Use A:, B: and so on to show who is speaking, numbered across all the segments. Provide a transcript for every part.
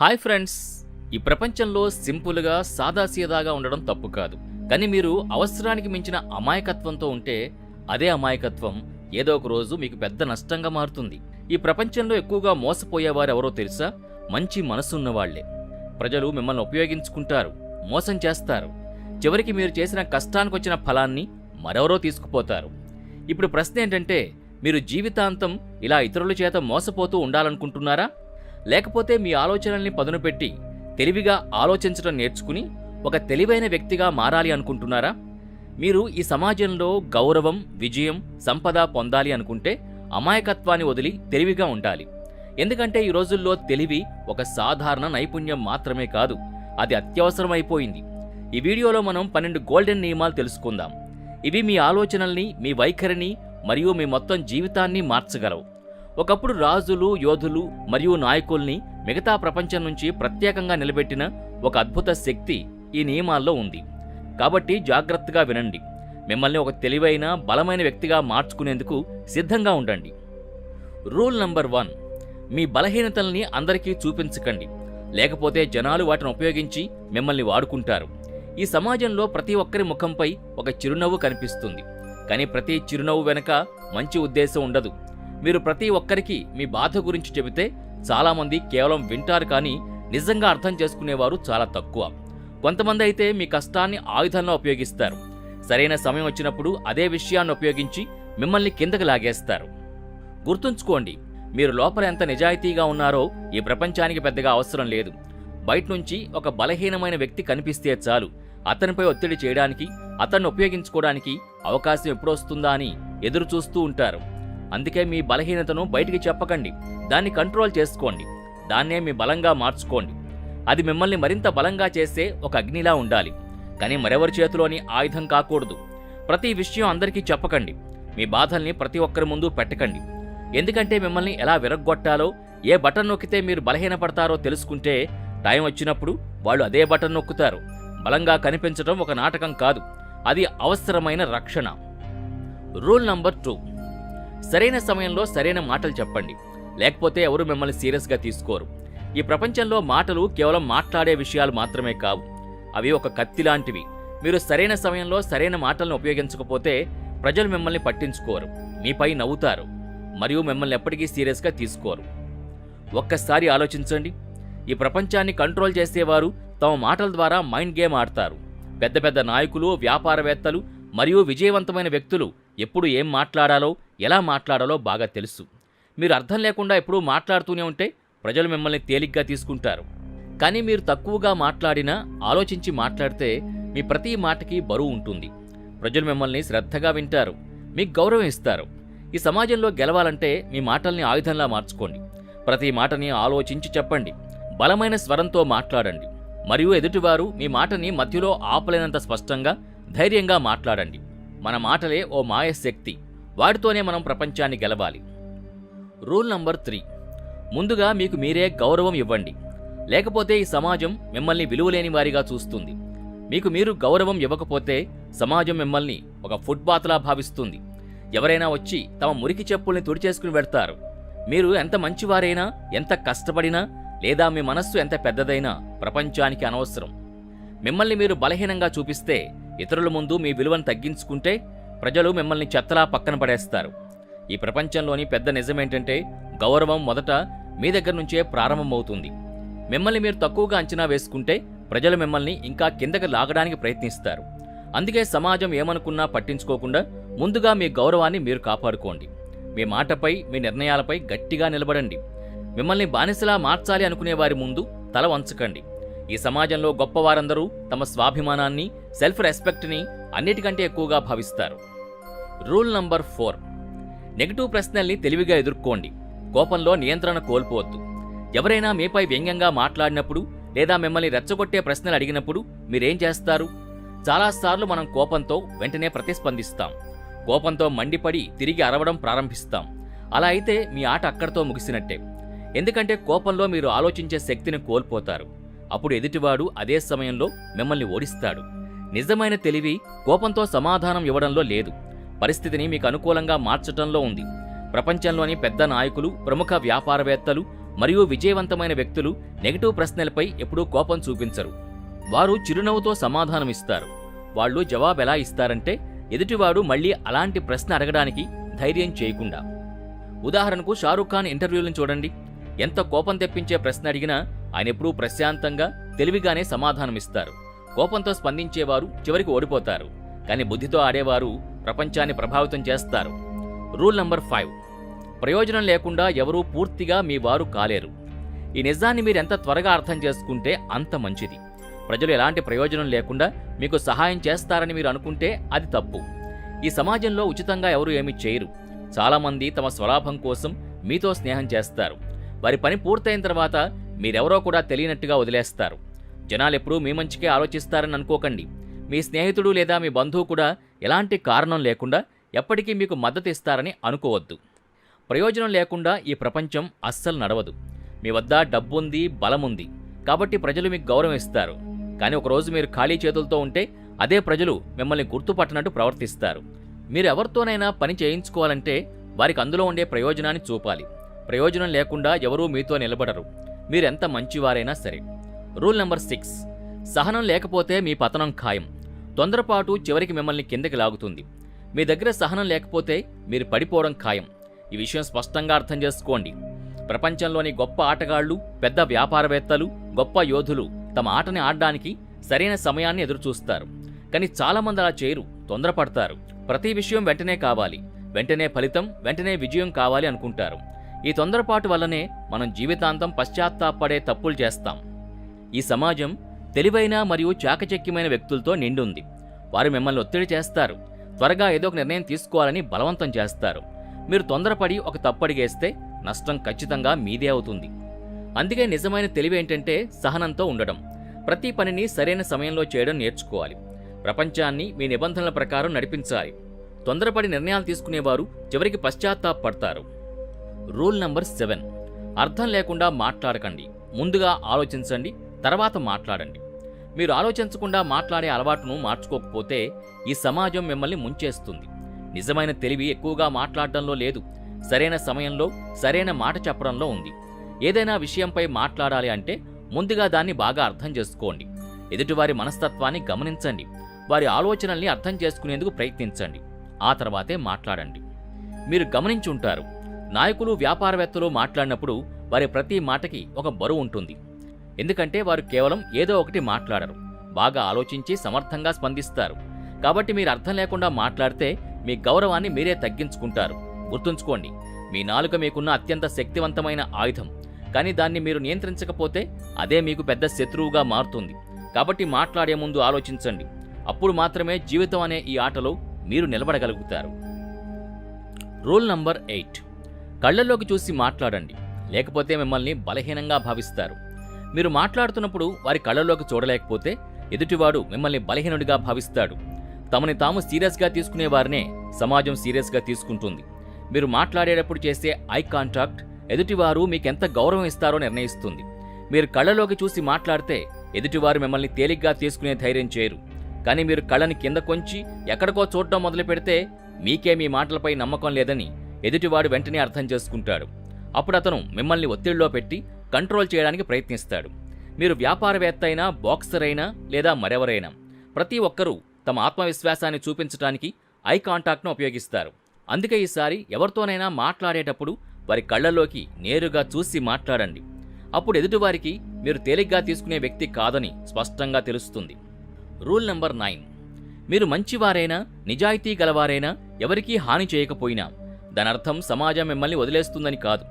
A: Hi friends, ఈ ప్రపంచంలో సింపుల్గా సాదాసీదాగా ఉండడం తప్పు కాదు. కానీ మీరు అవసరానికి మించిన అమాయకత్వంతో ఉంటే అదే అమాయకత్వం ఏదో ఒక రోజు మీకు పెద్ద నష్టంగా మారుతుంది. ఈ ప్రపంచంలో ఎక్కువగా మోసపోయేవారు ఎవరో తెలుసా? మంచి మనసున్న వాళ్లే. ప్రజలు మిమ్మల్ని ఉపయోగించుకుంటారు, మోసం చేస్తారు. చివరికి మీరు చేసిన కష్టానికి వచ్చిన ఫలాన్ని మరెవరో తీసుకుపోతారు. ఇప్పుడు ప్రశ్న ఏంటంటే, మీరు జీవితాంతం ఇలా ఇతరుల చేత మోసపోతూ ఉండాలనుకుంటున్నారా? లేకపోతే మీ ఆలోచనల్ని పదును పెట్టి తెలివిగా ఆలోచించడం నేర్చుకుని ఒక తెలివైన వ్యక్తిగా మారాలి అనుకుంటున్నారా? మీరు ఈ సమాజంలో గౌరవం, విజయం, సంపద పొందాలి అనుకుంటే అమాయకత్వాన్ని వదిలి తెలివిగా ఉండాలి. ఎందుకంటే ఈ రోజుల్లో తెలివి ఒక సాధారణ నైపుణ్యం మాత్రమే కాదు, అది అత్యవసరమైపోయింది. ఈ వీడియోలో మనం 12 గోల్డెన్ నియమాలు తెలుసుకుందాం. ఇవి మీ ఆలోచనల్ని, మీ వైఖరిని మరియు మీ మొత్తం జీవితాన్ని మార్చగలవు. ఒకప్పుడు రాజులు, యోధులు మరియు నాయకుల్ని మిగతా ప్రపంచం నుంచి ప్రత్యేకంగా నిలబెట్టిన ఒక అద్భుత శక్తి ఈ నియమాల్లో ఉంది. కాబట్టి జాగ్రత్తగా వినండి. మిమ్మల్ని ఒక తెలివైన, బలమైన వ్యక్తిగా మార్చుకునేందుకు సిద్ధంగా ఉండండి. రూల్ నంబర్ 1, మీ బలహీనతల్ని అందరికీ చూపించకండి, లేకపోతే జనాలు వాటిని ఉపయోగించి మిమ్మల్ని వాడుకుంటారు. ఈ సమాజంలో ప్రతి ఒక్కరి ముఖంపై ఒక చిరునవ్వు కనిపిస్తుంది, కానీ ప్రతి చిరునవ్వు వెనుక మంచి ఉద్దేశం ఉండదు. మీరు ప్రతి ఒక్కరికి మీ బాధ గురించి చెబితే చాలామంది కేవలం వింటారు, కానీ నిజంగా అర్థం చేసుకునేవారు చాలా తక్కువ. కొంతమంది అయితే మీ కష్టాన్ని ఆయుధంగా ఉపయోగిస్తారు. సరైన సమయం వచ్చినప్పుడు అదే విషయాన్ని ఉపయోగించి మిమ్మల్ని కిందకు లాగేస్తారు. గుర్తుంచుకోండి, మీరు లోపల ఎంత నిజాయితీగా ఉన్నారో ఈ ప్రపంచానికి పెద్దగా అవసరం లేదు. బయట నుంచి ఒక బలహీనమైన వ్యక్తి కనిపిస్తే చాలు, అతనిపై ఒత్తిడి చేయడానికి, అతన్ని ఉపయోగించుకోవడానికి అవకాశం ఎప్పుడొస్తుందా అని ఎదురు చూస్తూ ఉంటారు. అందుకే మీ బలహీనతను బయటికి చెప్పకండి, దాన్ని కంట్రోల్ చేసుకోండి. దాన్నే మీ బలంగా మార్చుకోండి. అది మిమ్మల్ని మరింత బలంగా చేసే ఒక అగ్నిలా ఉండాలి, కానీ మరెవరి చేతిలోని ఆయుధం కాకూడదు. ప్రతి విషయం అందరికీ చెప్పకండి. మీ బాధల్ని ప్రతి ఒక్కరి ముందు పెట్టకండి. ఎందుకంటే మిమ్మల్ని ఎలా విరగ్గొట్టాలో, ఏ బటన్ నొక్కితే మీరు బలహీనపడతారో తెలుసుకుంటే టైం వచ్చినప్పుడు వాళ్ళు అదే బటన్ నొక్కుతారు. బలంగా కనిపించడం ఒక నాటకం కాదు, అది అవసరమైన రక్షణ. రూల్ నంబర్ 2, సరైన సమయంలో సరైన మాటలు చెప్పండి, లేకపోతే ఎవరు మిమ్మల్ని సీరియస్గా తీసుకోరు. ఈ ప్రపంచంలో మాటలు కేవలం మాట్లాడే విషయాలు మాత్రమే కావు, అవి ఒక కత్తి లాంటివి. మీరు సరైన సమయంలో సరైన మాటలను ఉపయోగించకపోతే ప్రజలు మిమ్మల్ని పట్టించుకోరు, మీపై నవ్వుతారు మరియు మిమ్మల్ని ఎప్పటికీ సీరియస్గా తీసుకోరు. ఒక్కసారి ఆలోచించండి, ఈ ప్రపంచాన్ని కంట్రోల్ చేసేవారు తమ మాటల ద్వారా మైండ్ గేమ్ ఆడతారు. పెద్ద పెద్ద నాయకులు, వ్యాపారవేత్తలు మరియు విజయవంతమైన వ్యక్తులు ఎప్పుడు ఏం మాట్లాడాలో, ఎలా మాట్లాడాలో బాగా తెలుసు. మీరు అర్థం లేకుండా ఎప్పుడూ మాట్లాడుతూనే ఉంటే ప్రజలు మిమ్మల్ని తేలిగ్గా తీసుకుంటారు. కానీ మీరు తక్కువగా మాట్లాడినా ఆలోచించి మాట్లాడితే మీ ప్రతి మాటకి బరువు ఉంటుంది. ప్రజలు మిమ్మల్ని శ్రద్ధగా వింటారు, మీకు గౌరవం ఇస్తారు. ఈ సమాజంలో గెలవాలంటే మీ మాటల్ని ఆయుధంలా మార్చుకోండి. ప్రతి మాటని ఆలోచించి చెప్పండి, బలమైన స్వరంతో మాట్లాడండి మరియు ఎదుటివారు మీ మాటని మధ్యలో ఆపలేనంత స్పష్టంగా, ధైర్యంగా మాట్లాడండి. మన మాటలే ఓ మాయ శక్తి, వాటితోనే మనం ప్రపంచాన్ని గెలవాలి. రూల్ నంబర్ 3, ముందుగా మీకు మీరే గౌరవం ఇవ్వండి, లేకపోతే ఈ సమాజం మిమ్మల్ని విలువలేని వారిగా చూస్తుంది. మీకు మీరు గౌరవం ఇవ్వకపోతే సమాజం మిమ్మల్ని ఒక ఫుట్బాత్లా భావిస్తుంది. ఎవరైనా వచ్చి తమ మురికి చెప్పుల్ని తుడిచేసుకుని వెళ్తారు. మీరు ఎంత మంచివారైనా, ఎంత కష్టపడినా, లేదా మీ మనస్సు ఎంత పెద్దదైనా ప్రపంచానికి అనవసరం. మిమ్మల్ని మీరు బలహీనంగా చూపిస్తే, ఇతరుల ముందు మీ విలువను తగ్గించుకుంటే ప్రజలు మిమ్మల్ని చెత్తలా పక్కన పడేస్తారు. ఈ ప్రపంచంలోని పెద్ద నిజమేంటంటే, గౌరవం మొదట మీ దగ్గర నుంచే ప్రారంభమవుతుంది. మిమ్మల్ని మీరు తక్కువగా అంచనా వేసుకుంటే ప్రజలు మిమ్మల్ని ఇంకా కిందకి లాగడానికి ప్రయత్నిస్తారు. అందుకే సమాజం ఏమనుకున్నా పట్టించుకోకుండా ముందుగా మీ గౌరవాన్ని మీరు కాపాడుకోండి. మీ మాటపై, మీ నిర్ణయాలపై గట్టిగా నిలబడండి. మిమ్మల్ని బానిసలా మార్చాలి అనుకునే వారి ముందు తల వంచకండి. ఈ సమాజంలో గొప్పవారందరూ తమ స్వాభిమానాన్ని, సెల్ఫ్ రెస్పెక్ట్ని అన్నిటికంటే ఎక్కువగా భావిస్తారు. రూల్ నంబర్ 4, నెగిటివ్ ప్రశ్నల్ని తెలివిగా ఎదుర్కోండి. కోపంలో నియంత్రణ కోల్పోవద్దు. ఎవరైనా మీపై వ్యంగ్యంగా మాట్లాడినప్పుడు లేదా మిమ్మల్ని రెచ్చగొట్టే ప్రశ్నలు అడిగినప్పుడు మీరేం చేస్తారు? చాలాసార్లు మనం కోపంతో వెంటనే ప్రతిస్పందిస్తాం. కోపంతో మండిపడి తిరిగి అరవడం ప్రారంభిస్తాం. అలా అయితే మీ ఆట అక్కడితో ముగిసినట్టే. ఎందుకంటే కోపంలో మీరు ఆలోచించే శక్తిని కోల్పోతారు. అప్పుడు ఎదుటివాడు అదే సమయంలో మిమ్మల్ని ఓడిస్తాడు. నిజమైన తెలివి కోపంతో సమాధానం ఇవ్వడంలో లేదు, పరిస్థితిని మీకు అనుకూలంగా మార్చటంలో ఉంది. ప్రపంచంలోని పెద్ద నాయకులు, ప్రముఖ వ్యాపారవేత్తలు మరియు విజయవంతమైన వ్యక్తులు నెగటివ్ ప్రశ్నలపై ఎప్పుడూ కోపం చూపించరు. వారు చిరునవ్వుతో సమాధానమిస్తారు. వాళ్ళు జవాబు ఎలా ఇస్తారంటే ఎదుటివాడు మళ్ళీ అలాంటి ప్రశ్న అడగడానికి ధైర్యం చేయకుండా. ఉదాహరణకు షారూఖ్ ఖాన్ ఇంటర్వ్యూలను చూడండి. ఎంత కోపం తెప్పించే ప్రశ్న అడిగినా ఆయన ఎప్పుడూ ప్రశాంతంగా తెలివిగానే సమాధానమిస్తారు. కోపంతో స్పందించేవారు చివరికి ఓడిపోతారు, కానీ బుద్ధితో ఆడేవారు ప్రపంచాన్ని ప్రభావితం చేస్తారు. రూల్ నంబర్ 5, ప్రయోజనం లేకుండా ఎవరూ పూర్తిగా మీ వారు కాలేరు. ఈ నిజాన్ని మీరు ఎంత త్వరగా అర్థం చేసుకుంటే అంత మంచిది. ప్రజలు ఎలాంటి ప్రయోజనం లేకుండా మీకు సహాయం చేస్తారని మీరు అనుకుంటే అది తప్పు. ఈ సమాజంలో ఉచితంగా ఎవరూ ఏమీ చేయరు. చాలామంది తమ స్వలాభం కోసం మీతో స్నేహం చేస్తారు. వారి పని పూర్తయిన తర్వాత మీరెవరో కూడా తెలియనట్టుగా వదిలేస్తారు. జనాలెప్పుడూ మీ మంచికే ఆలోచిస్తారని అనుకోకండి. మీ స్నేహితుడు లేదా మీ బంధువు కూడా ఎలాంటి కారణం లేకుండా ఎప్పటికీ మీకు మద్దతు ఇస్తారని అనుకోవద్దు. ప్రయోజనం లేకుండా ఈ ప్రపంచం అస్సలు నడవదు. మీ వద్ద డబ్బుంది, బలముంది, కాబట్టి ప్రజలు మీకు గౌరవం ఇస్తారు. కానీ ఒకరోజు మీరు ఖాళీ చేతులతో ఉంటే అదే ప్రజలు మిమ్మల్ని గుర్తుపట్టనట్టు ప్రవర్తిస్తారు. మీరు ఎవరితోనైనా పని చేయించుకోవాలంటే వారికి అందులో ఉండే ప్రయోజనాన్ని చూపాలి. ప్రయోజనం లేకుండా ఎవరూ మీతో నిలబడరు, మీరెంత మంచివారైనా సరే. రూల్ నంబర్ 6, సహనం లేకపోతే మీ పతనం ఖాయం. తొందరపాటు చివరికి మిమ్మల్ని కిందకి లాగుతుంది. మీ దగ్గర సహనం లేకపోతే మీరు పడిపోవడం ఖాయం. ఈ విషయం స్పష్టంగా అర్థం చేసుకోండి. ప్రపంచంలోని గొప్ప ఆటగాళ్లు, పెద్ద వ్యాపారవేత్తలు, గొప్ప యోధులు తమ ఆటని ఆడడానికి సరైన సమయాన్ని ఎదురుచూస్తారు. కానీ చాలామంది అలా చేయరు, తొందరపడతారు. ప్రతి విషయం వెంటనే కావాలి, వెంటనే ఫలితం, వెంటనే విజయం కావాలి అనుకుంటారు. ఈ తొందరపాటు వల్లనే మనం జీవితాంతం పశ్చాత్తాపపడే తప్పులు చేస్తాం. ఈ సమాజం తెలివైన మరియు చాకచక్యమైన వ్యక్తులతో నిండుంది. వారు మిమ్మల్ని ఒత్తిడి చేస్తారు, త్వరగా ఏదో ఒక నిర్ణయం తీసుకోవాలని బలవంతం చేస్తారు. మీరు తొందరపడి ఒక తప్పడిగేస్తే నష్టం ఖచ్చితంగా మీదే అవుతుంది. అందుకే నిజమైన తెలివి ఏంటంటే సహనంతో ఉండడం. ప్రతి పనిని సరైన సమయంలో చేయడం నేర్చుకోవాలి. ప్రపంచాన్ని మీ నిబంధనల ప్రకారం నడిపించాలి. తొందరపడి నిర్ణయాలు తీసుకునేవారు చివరికి పశ్చాత్తాపడతారు. రూల్ నంబర్ 7, అర్థం లేకుండా మాట్లాడకండి. ముందుగా ఆలోచించండి, తర్వాత మాట్లాడండి. మీరు ఆలోచించకుండా మాట్లాడే అలవాటును మార్చుకోకపోతే ఈ సమాజం మిమ్మల్ని ముంచేస్తుంది. నిజమైన తెలివి ఎక్కువగా మాట్లాడడంలో లేదు, సరైన సమయంలో సరైన మాట చెప్పడంలో ఉంది. ఏదైనా విషయంపై మాట్లాడాలి అంటే ముందుగా దాన్ని బాగా అర్థం చేసుకోండి. ఎదుటివారి మనస్తత్వాన్ని గమనించండి, వారి ఆలోచనల్ని అర్థం చేసుకునేందుకు ప్రయత్నించండి. ఆ తర్వాతే మాట్లాడండి. మీరు గమనించుంటారు, నాయకులు, వ్యాపారవేత్తలు మాట్లాడినప్పుడు వారి ప్రతి మాటకి ఒక బరువు ఉంటుంది. ఎందుకంటే వారు కేవలం ఏదో ఒకటి మాట్లాడరు, బాగా ఆలోచించి సమర్థంగా స్పందిస్తారు. కాబట్టి మీరు అర్థం లేకుండా మాట్లాడితే మీ గౌరవాన్ని మీరే తగ్గించుకుంటారు. గుర్తుంచుకోండి, మీ నాలుక మీకున్న అత్యంత శక్తివంతమైన ఆయుధం. కానీ దాన్ని మీరు నియంత్రించకపోతే అదే మీకు పెద్ద శత్రువుగా మారుతుంది. కాబట్టి మాట్లాడే ముందు ఆలోచించండి. అప్పుడు మాత్రమే జీవితం అనే ఈ ఆటలో మీరు నిలబడగలుగుతారు. రూల్ నంబర్ 8, కళ్ళల్లోకి చూసి మాట్లాడండి, లేకపోతే మిమ్మల్ని బలహీనంగా భావిస్తారు. మీరు మాట్లాడుతున్నప్పుడు వారి కళ్ళల్లోకి చూడలేకపోతే ఎదుటివాడు మిమ్మల్ని బలహీనుడిగా భావిస్తాడు. తమని తాము సీరియస్గా తీసుకునేవారినే సమాజం సీరియస్గా తీసుకుంటుంది. మీరు మాట్లాడేటప్పుడు చేసే ఐ కాంటాక్ట్ ఎదుటివారు మీకెంత గౌరవం ఇస్తారో నిర్ణయిస్తుంది. మీరు కళ్ళలోకి చూసి మాట్లాడితే ఎదుటివారు మిమ్మల్ని తేలిగ్గా తీసుకునే ధైర్యం చేయరు. కానీ మీరు కళ్ళని కింద కొంచి ఎక్కడికో చూడటం మొదలు పెడితే మీకే మీ మాటలపై నమ్మకం లేదని ఎదుటివాడు వెంటనే అర్థం చేసుకుంటాడు. అప్పుడు అతను మిమ్మల్ని ఒత్తిడిలో పెట్టి కంట్రోల్ చేయడానికి ప్రయత్నిస్తాడు. మీరు వ్యాపారవేత్త అయినా, బాక్సర్ అయినా లేదా మరెవరైనా, ప్రతి ఒక్కరూ తమ ఆత్మవిశ్వాసాన్ని చూపించడానికి ఐ కాంటాక్ట్ను ఉపయోగిస్తారు. అందుకే ఈసారి ఎవరితోనైనా మాట్లాడేటప్పుడు వారి కళ్ళల్లోకి నేరుగా చూసి మాట్లాడండి. అప్పుడు ఎదుటివారికి మీరు తేలిగ్గా తీసుకునే వ్యక్తి కాదని స్పష్టంగా తెలుస్తుంది. రూల్ నంబర్ 9, మీరు మంచివారైనా, నిజాయితీ గలవారైనా, ఎవరికీ హాని చేయకపోయినా దానర్థం సమాజం మిమ్మల్ని వదిలేస్తుందని కాదు.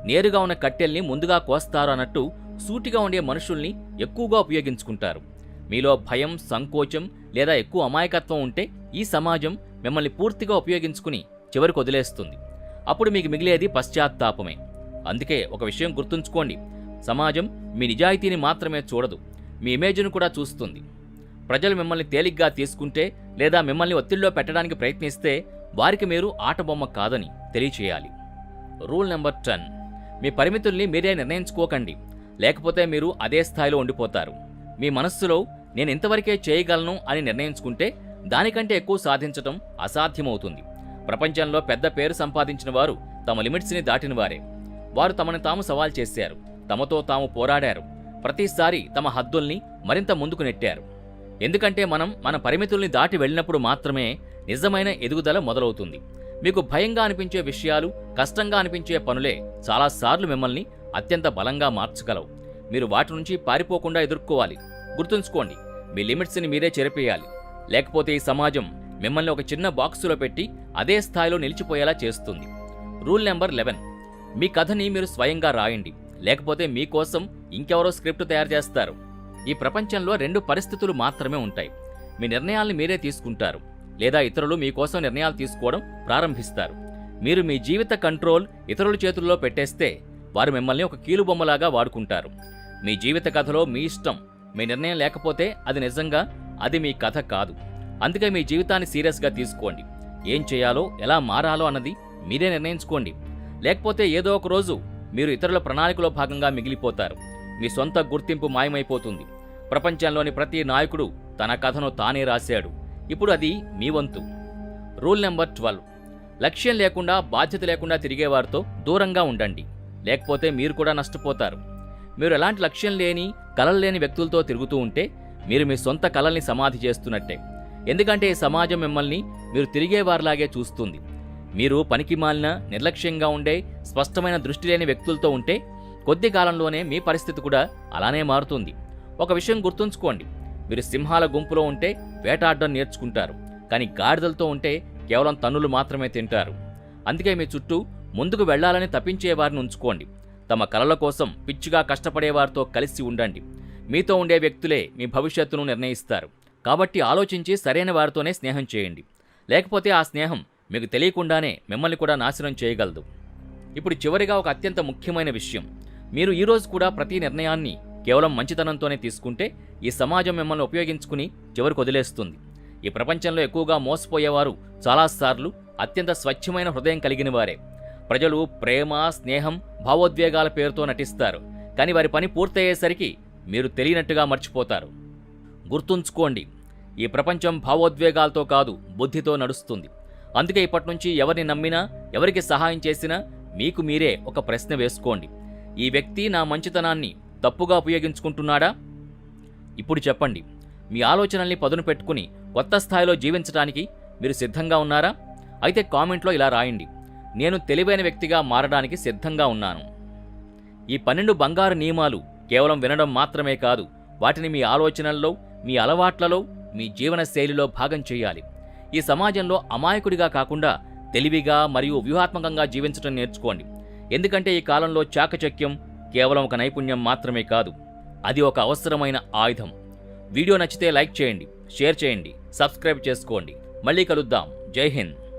A: నేరుగా ఉన్న కట్టెల్ని ముందుగా కోస్తారు అన్నట్టు సూటిగా ఉండే మనుషుల్ని ఎక్కువగా ఉపయోగించుకుంటారు. మీలో భయం, సంకోచం లేదా ఎక్కువ అమాయకత్వం ఉంటే ఈ సమాజం మిమ్మల్ని పూర్తిగా ఉపయోగించుకుని చివరికి వదిలేస్తుంది. అప్పుడు మీకు మిగిలేది పశ్చాత్తాపమే. అందుకే ఒక విషయం గుర్తుంచుకోండి, సమాజం మీ నిజాయితీని మాత్రమే చూడదు, మీ ఇమేజ్ను కూడా చూస్తుంది. ప్రజలు మిమ్మల్ని తేలిగ్గా తీసుకుంటే లేదా మిమ్మల్ని ఒత్తిడిలో పెట్టడానికి ప్రయత్నిస్తే వారికి మీరు ఆటబొమ్మ కాదని తెలియచేయాలి. రూల్ నెంబర్ 10, మీ పరిమితుల్ని మీరే నిర్ణయించుకోకండి, లేకపోతే మీరు అదే స్థాయిలో ఉండిపోతారు. మీ మనస్సులో నేను ఇంతవరకే చేయగలను అని నిర్ణయించుకుంటే దానికంటే ఎక్కువ సాధించటం అసాధ్యమవుతుంది. ప్రపంచంలో పెద్ద పేరు సంపాదించిన వారు తమ లిమిట్స్ని దాటిన వారే. వారు తమను తాము సవాల్ చేశారు, తమతో తాము పోరాడారు, ప్రతిసారి తమ హద్దుల్ని మరింత ముందుకు నెట్టారు. ఎందుకంటే మనం మన పరిమితుల్ని దాటి వెళ్ళినప్పుడు మాత్రమే నిజమైన ఎదుగుదల మొదలవుతుంది. మీకు భయంగా అనిపించే విషయాలు, కష్టంగా అనిపించే పనులే చాలాసార్లు మిమ్మల్ని అత్యంత బలంగా మార్చగలవు. మీరు వాటి నుంచి పారిపోకుండా ఎదుర్కోవాలి. గుర్తుంచుకోండి, మీ లిమిట్స్ని మీరే చెరిపేయాలి. లేకపోతే ఈ సమాజం మిమ్మల్ని ఒక చిన్న బాక్సులో పెట్టి అదే స్థాయిలో నిలిచిపోయేలా చేస్తుంది. రూల్ నెంబర్ 11, మీ కథని మీరు స్వయంగా రాయండి, లేకపోతే మీకోసం ఇంకెవరో స్క్రిప్ట్ తయారు చేస్తారు. ఈ ప్రపంచంలో 2 పరిస్థితులు మాత్రమే ఉంటాయి. మీ నిర్ణయాల్ని మీరే తీసుకుంటారు, లేదా ఇతరులు మీకోసం నిర్ణయాలు తీసుకోవడం ప్రారంభిస్తారు. మీరు మీ జీవిత కంట్రోల్ ఇతరుల చేతుల్లో పెట్టేస్తే వారు మిమ్మల్ని ఒక కీలుబొమ్మలాగా వాడుకుంటారు. మీ జీవిత కథలో మీ ఇష్టం, మీ నిర్ణయం లేకపోతే అది మీ కథ కాదు. అందుకే మీ జీవితాన్ని సీరియస్గా తీసుకోండి. ఏం చేయాలో, ఎలా మారాలో అన్నది మీరే నిర్ణయించుకోండి. లేకపోతే ఏదో ఒక రోజు మీరు ఇతరుల ప్రణాళికలో భాగంగా మిగిలిపోతారు. మీ సొంత గుర్తింపు మాయమైపోతుంది. ప్రపంచంలోని ప్రతి నాయకుడు తన కథను తానే రాశాడు. ఇప్పుడు అది మీ వంతు. రూల్ నెంబర్ 12, లక్ష్యం లేకుండా, బాధ్యత లేకుండా తిరిగేవారితో దూరంగా ఉండండి, లేకపోతే మీరు కూడా నష్టపోతారు. మీరు ఎలాంటి లక్ష్యం లేని, కలలు లేని వ్యక్తులతో తిరుగుతూ ఉంటే మీరు మీ సొంత కలల్ని సమాధి చేస్తున్నట్టే. ఎందుకంటే ఈ సమాజం మిమ్మల్ని మీరు తిరిగేవారిలాగే చూస్తుంది. మీరు పనికిమాలిన, నిర్లక్ష్యంగా ఉండే, స్పష్టమైన దృష్టి లేని వ్యక్తులతో ఉంటే కొద్ది కాలంలోనే మీ పరిస్థితి కూడా అలానే మారుతుంది. ఒక విషయం గుర్తుంచుకోండి, మీరు సింహాల గుంపులో ఉంటే వేటాడడం నేర్చుకుంటారు, కానీ గాడిదలతో ఉంటే కేవలం తన్నులు మాత్రమే తింటారు. అందుకే మీ చుట్టూ ముందుకు వెళ్లాలని తప్పించే వారిని ఉంచుకోండి. తమ కలల కోసం పిచ్చిగా కష్టపడేవారితో కలిసి ఉండండి. మీతో ఉండే వ్యక్తులే మీ భవిష్యత్తును నిర్ణయిస్తారు. కాబట్టి ఆలోచించి సరైన వారితోనే స్నేహం చేయండి, లేకపోతే ఆ స్నేహం మీకు తెలియకుండానే మిమ్మల్ని కూడా నాశనం చేయగలదు. ఇప్పుడు చివరిగా ఒక అత్యంత ముఖ్యమైన విషయం, మీరు ఈరోజు కూడా ప్రతి నిర్ణయాన్ని కేవలం మంచితనంతోనే తీసుకుంటే ఈ సమాజం మిమ్మల్ని ఉపయోగించుకుని చివరికి వదిలేస్తుంది. ఈ ప్రపంచంలో ఎక్కువగా మోసపోయేవారు చాలాసార్లు అత్యంత స్వచ్ఛమైన హృదయం కలిగిన వారే. ప్రజలు ప్రేమ, స్నేహం, భావోద్వేగాల పేరుతో నటిస్తారు, కానీ వారి పని పూర్తయ్యేసరికి మీరు తెలియనట్టుగా మర్చిపోతారు. గుర్తుంచుకోండి, ఈ ప్రపంచం భావోద్వేగాలతో కాదు, బుద్ధితో నడుస్తుంది. అందుకే ఇప్పటినుంచి ఎవరిని నమ్మినా, ఎవరికి సహాయం చేసినా మీకు మీరే ఒక ప్రశ్న వేసుకోండి, ఈ వ్యక్తి నా మంచితనాన్ని తప్పుగా ఉపయోగించుకుంటున్నాడా? ఇప్పుడు చెప్పండి, మీ ఆలోచనల్ని పదును పెట్టుకుని కొత్త స్థాయిలో జీవించడానికి మీరు సిద్ధంగా ఉన్నారా? అయితే కామెంట్లో ఇలా రాయండి, నేను తెలివైన వ్యక్తిగా మారడానికి సిద్ధంగా ఉన్నాను. ఈ 12 బంగారు నియమాలు కేవలం వినడం మాత్రమే కాదు, వాటిని మీ ఆలోచనల్లో, మీ అలవాట్లలో, మీ జీవన శైలిలో భాగం చేయాలి. ఈ సమాజంలో అమాయకుడిగా కాకుండా తెలివిగా మరియు వ్యూహాత్మకంగా జీవించడం నేర్చుకోండి. ఎందుకంటే ఈ కాలంలో చాకచక్యం కేవలం ఒక నైపుణ్యం మాత్రమే కాదు, అది ఒక అవసరమైన ఆయుధం. వీడియో నచ్చితే లైక్ చేయండి, షేర్ చేయండి, సబ్స్క్రైబ్ చేసుకోండి. మళ్ళీ కలుద్దాం. జై హింద్.